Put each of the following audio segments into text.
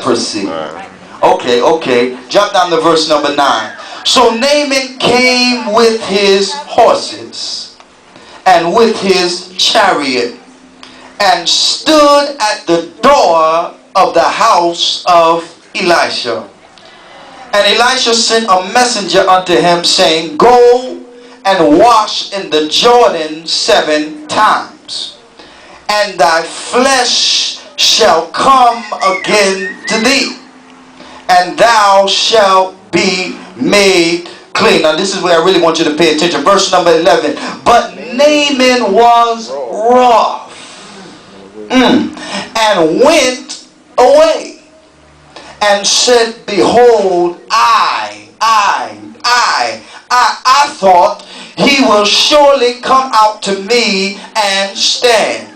leprosy. Okay. Jump down to verse number 9. So Naaman came with his horses and with his chariot and stood at the door of the house of Elisha. And Elisha sent a messenger unto him, saying, Go and wash in the Jordan 7 times, and thy flesh shall come again to thee, and thou shalt be made clean. Now this is where I really want you to pay attention. Verse number 11. But Naaman was wroth and went away and said, Behold, I thought he will surely come out to me and stand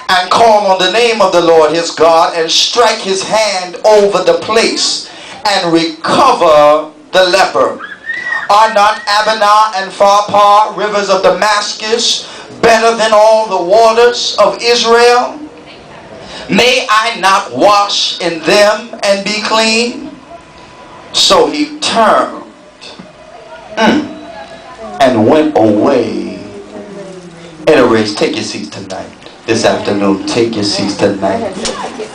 and call on the name of the Lord his God and strike his hand over the place and recover the leper. Are not Abana and Pharpar, rivers of Damascus, better than all the waters of Israel? May I not wash in them and be clean? So he turned and went away. Anyways, take your seats tonight. This afternoon, take your seats tonight.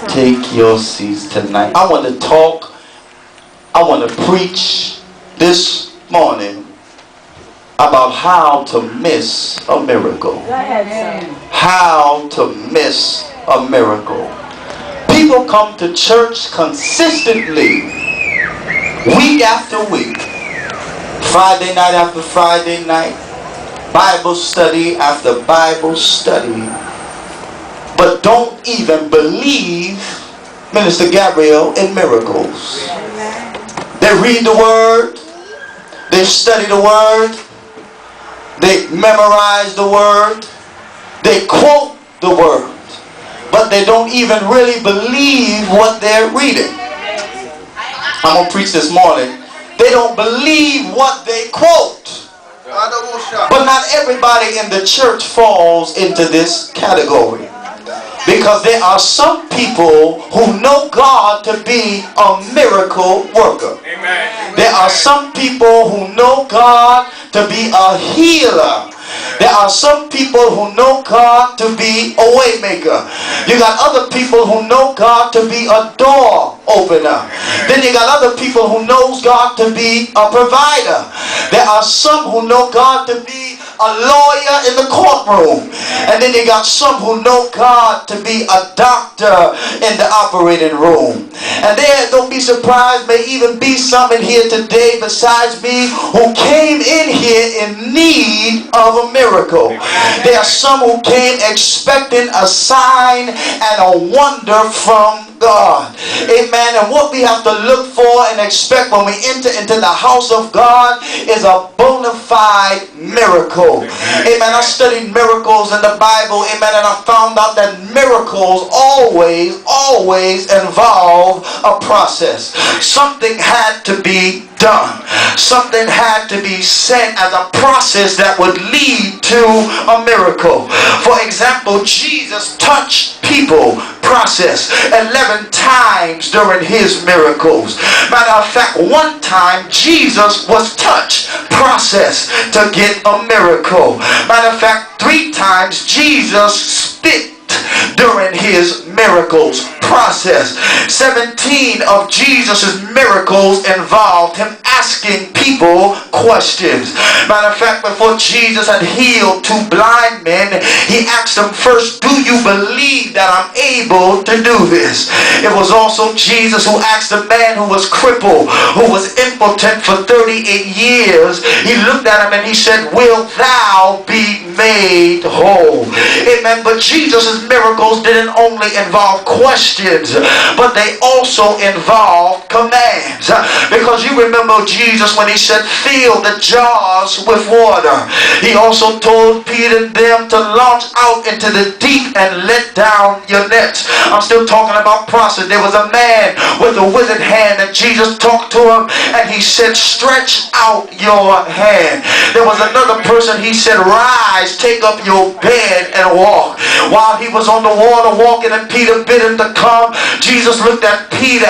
Take your seats tonight. I want to preach this morning about how to miss a miracle. How to miss a miracle. People come to church consistently, week after week, Friday night after Friday night, Bible study after Bible study, but don't even believe, Minister Gabriel, in miracles. They read the Word, they study the Word, they memorize the Word, they quote the Word, but they don't even really believe what they're reading. I'm going to preach this morning. They don't believe what they quote. But not everybody in the church falls into this category. Because there are some people who know God to be a miracle worker. Amen. There are some people who know God to be a healer. There are some people who know God to be a way maker. You got other people who know God to be a door opener. Then you got other people who knows God to be a provider. There are some who know God to be a lawyer in the courtroom. And then you got some who know God to be a doctor in the operating room. And there, don't be surprised, may even be some in here today besides me who came in here in need of a miracle. There are some who came expecting a sign and a wonder from God. Amen. And what we have to look for and expect when we enter into the house of God is a bona fide miracle. Amen. I studied miracles in the Bible. Amen. And I found out that miracles always involve a process. Something had to be done. Something had to be said as a process that would lead to a miracle. For example, Jesus touched people, process, 11 times during his miracles. Matter of fact, one time Jesus was touched, process, to get a miracle. Matter of fact, 3 times Jesus spit during his miracles, process. 17 of Jesus' miracles involved him asking people questions. Matter of fact, before Jesus had healed 2 blind men, he asked them first, do you believe that I'm able to do this? It was also Jesus who asked a man who was crippled, who was impotent for 38 years. He looked at him and he said, will thou be made whole? Amen. But Jesus' miracles didn't only involve questions, but they also involved commands. Because you remember Jesus when he said, fill the jars with water. He also told Peter and them to launch out into the deep and let down your nets. I'm still talking about process. There was a man with a withered hand and Jesus talked to him and he said, stretch out your hand. There was another person, he said, rise, take up your bed and walk. While he was on the water walking and Peter bid him to come, Jesus looked at Peter